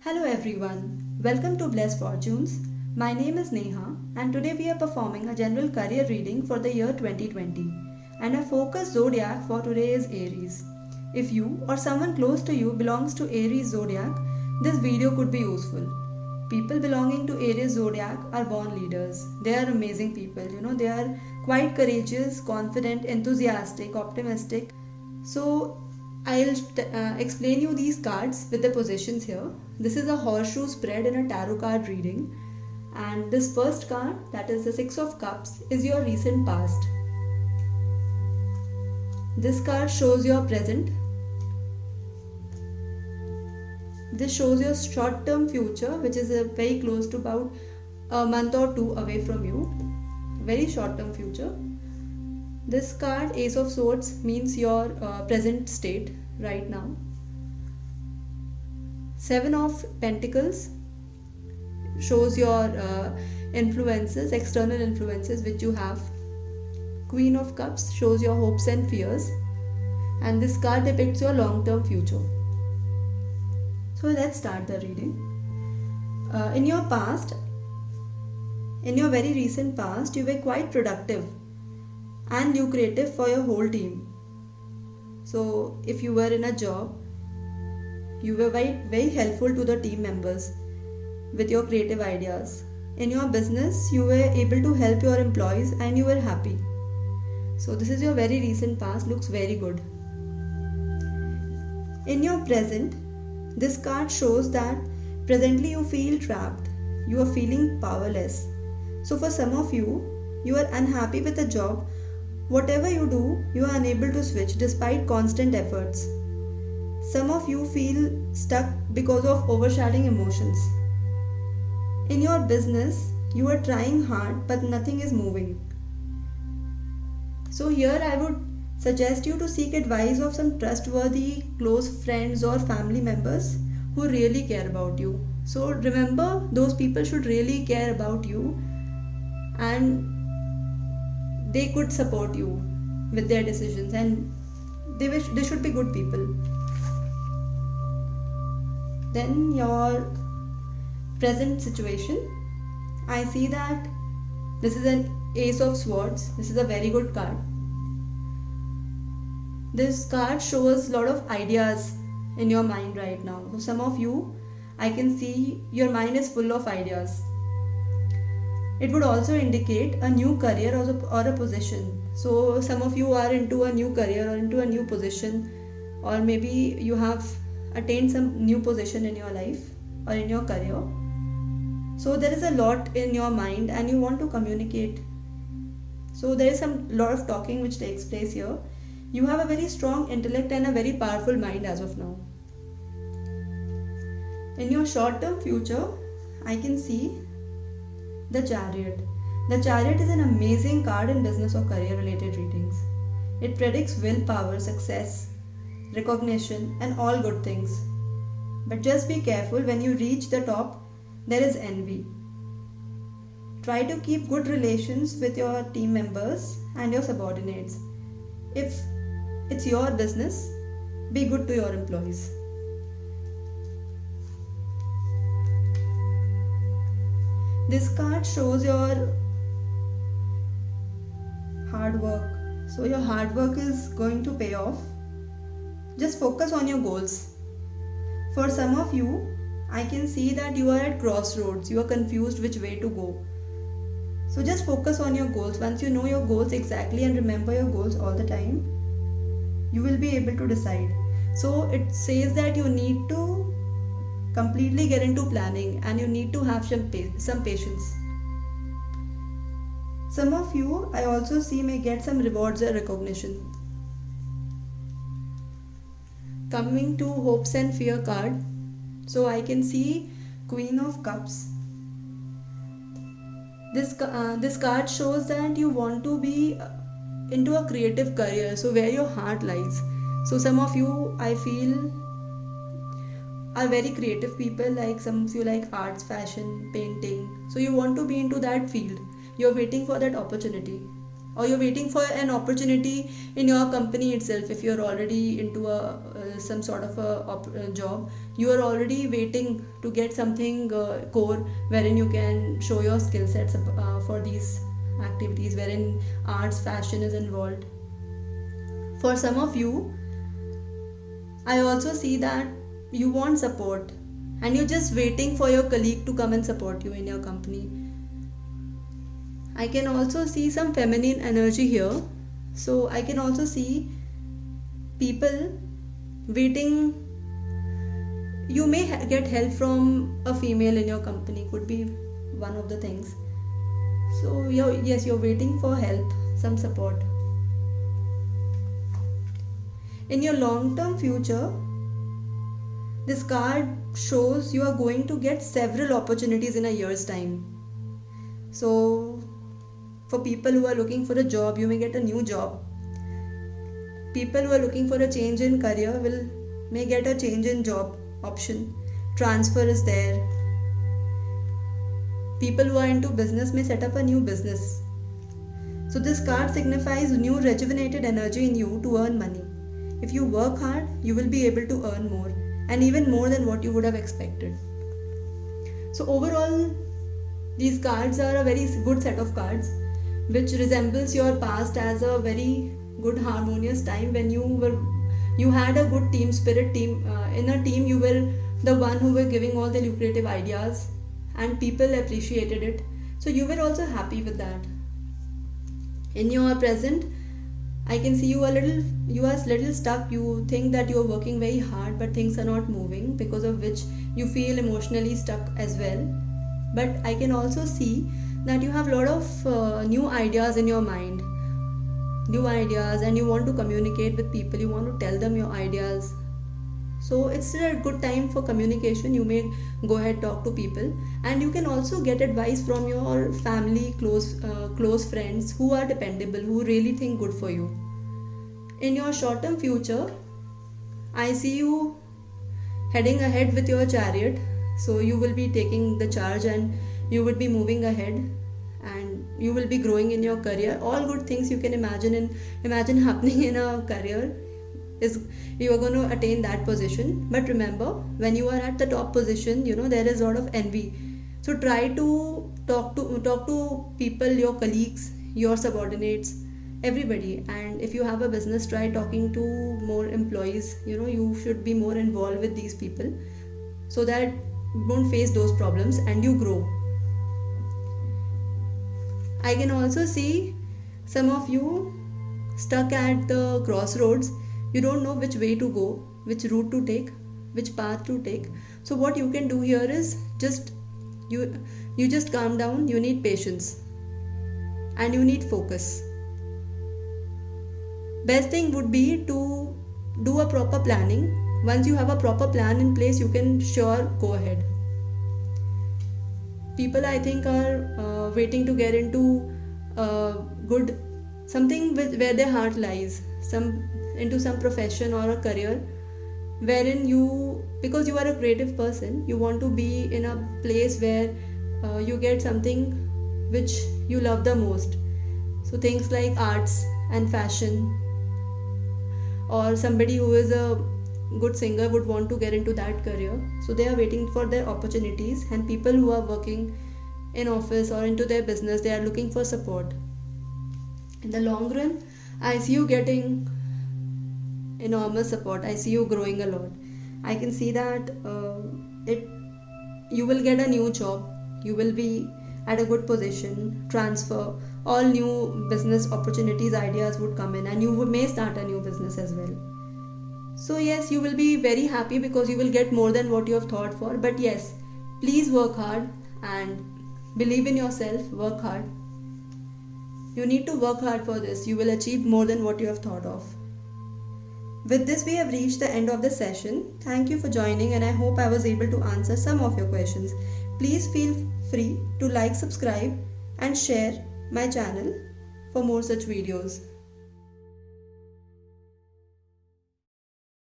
Hello everyone, welcome to Blessed Fortunes. My name is Neha and today we are performing a general career reading for the year 2020 and our focus zodiac for today is Aries. If you or someone close to you belongs to Aries zodiac, this video could be useful. People belonging to Aries zodiac are born leaders. They are amazing people, they are quite courageous, confident, enthusiastic, optimistic. So I'll explain you these cards with the positions here. This is a horseshoe spread in a tarot card reading, and this first card, that is the Six of Cups, is your recent past. This card shows your present. This shows your short term future, which is very close to about a month or two away from you. Very short term future. This card, Ace of Swords, means your present state right now. Seven of Pentacles shows your influences, external influences which you have. Queen of Cups shows your hopes and fears. And this card depicts your long-term future. So let's start the reading. In your past, in your very recent past, you were quite productive and lucrative for your whole team. So if you were in a job, you were very helpful to the team members with your creative ideas. In your business, you were able to help your employees and you were happy. So this is your very recent past, looks very good. In your present, this card shows that presently you feel trapped. You are feeling powerless. So for some of you, you are unhappy with a job. Whatever you do, you are unable to switch despite constant efforts. Some of you feel stuck because of overshadowing emotions. In your business, you are trying hard but nothing is moving. So here I would suggest you to seek advice of some trustworthy close friends or family members who really care about you. So remember, those people should really care about you and they could support you with their decisions, and they should be good people. Then your present situation, I see that this is an Ace of Swords. This is a very good card. This card shows a lot of ideas in your mind right now. So some of you, I can see your mind is full of ideas. It would also indicate a new career or a position. So some of you are into a new career or into a new position, or maybe you have attained some new position in your life or in your career. So there is a lot in your mind and you want to communicate. So there is some lot of talking which takes place here. You have a very strong intellect and a very powerful mind as of now. In your short-term future, I can see the Chariot. The Chariot is an amazing card in business or career related readings. It predicts willpower, success, recognition, and all good things. But just be careful, when you reach the top, there is envy. Try to keep good relations with your team members and your subordinates. If it's your business, be good to your employees. This card shows your hard work. So your hard work is going to pay off. Just focus on your goals. For some of you, I can see that you are at crossroads. You are confused which way to go. So just focus on your goals. Once you know your goals exactly and remember your goals all the time, you will be able to decide. So it says that you need to completely get into planning and you need to have some patience. Some of you, I also see, may get some rewards or recognition. Coming to hopes and fear card, so I can see Queen of Cups. This card shows that you want to be into a creative career, so where your heart lies. So some of you, I feel, are very creative people, like some of you like arts, fashion, painting. So you want to be into that field. You're waiting for that opportunity. or you're waiting for an opportunity in your company itself. If you're already into some sort of a job, you are already waiting to get something core wherein you can show your skill sets for these activities, wherein arts, fashion is involved. For some of you, I also see that you want support and you're just waiting for your colleague to come and support you in your company. I can also see some feminine energy here. So I can also see people waiting. You may get help from a female in your company, could be one of the things. So you're waiting for help, some support. In your long-term future, this card shows you are going to get several opportunities in a year's time. So for people who are looking for a job, you may get a new job. People who are looking for a change in career may get a change in job option. Transfer is there. People who are into business may set up a new business. So this card signifies new rejuvenated energy in you to earn money. If you work hard, you will be able to earn more, and even more than what you would have expected. So overall, these cards are a very good set of cards which resembles your past as a very good harmonious time when you had a good team spirit. In a team, you were the one who were giving all the lucrative ideas and people appreciated it. So you were also happy with that. In your present, I can see you are little stuck. You think that you are working very hard, but things are not moving, because of which you feel emotionally stuck as well. But I can also see that you have a lot of new ideas in your mind, and you want to communicate with people. You want to tell them your ideas. So it's still a good time for communication. You may go ahead, talk to people, and you can also get advice from your family, close friends who are dependable, who really think good for you. In your short-term future, I see you heading ahead with your chariot. So you will be taking the charge and you will be moving ahead, and you will be growing in your career. All good things you can imagine happening in a career is you are going to attain that position. But remember, when you are at the top position, there is a lot of envy. So try to talk to people, your colleagues, your subordinates, everybody. And if you have a business, try talking to more employees. You should be more involved with these people so that you don't face those problems and you grow. I can also see some of you stuck at the crossroads. You don't know which way to go, which route to take, which path to take. So what you can do here is you just calm down. You need patience and you need focus. Best thing would be to do a proper planning. Once you have a proper plan in place, you can sure go ahead. People, I think, are waiting to get into good something where their heart lies, into some profession or a career wherein because you are a creative person, you want to be in a place where you get something which you love the most. So things like arts and fashion, or somebody who is a good singer would want to get into that career. So they are waiting for their opportunities, and people who are working in office or into their business, they are looking for support. In the long run, I see you getting enormous support. I see you growing a lot. I can see that you will get a new job, you will be at a good position, transfer, all new business opportunities, ideas would come in, and you may start a new business as well. So yes, you will be very happy because you will get more than what you have thought for. But yes, please work hard and believe in yourself. Work hard. You need to work hard for this. You will achieve more than what you have thought of. With this, we have reached the end of the session. Thank you for joining, and I hope I was able to answer some of your questions. Please feel free to like, subscribe, and share my channel for more such videos.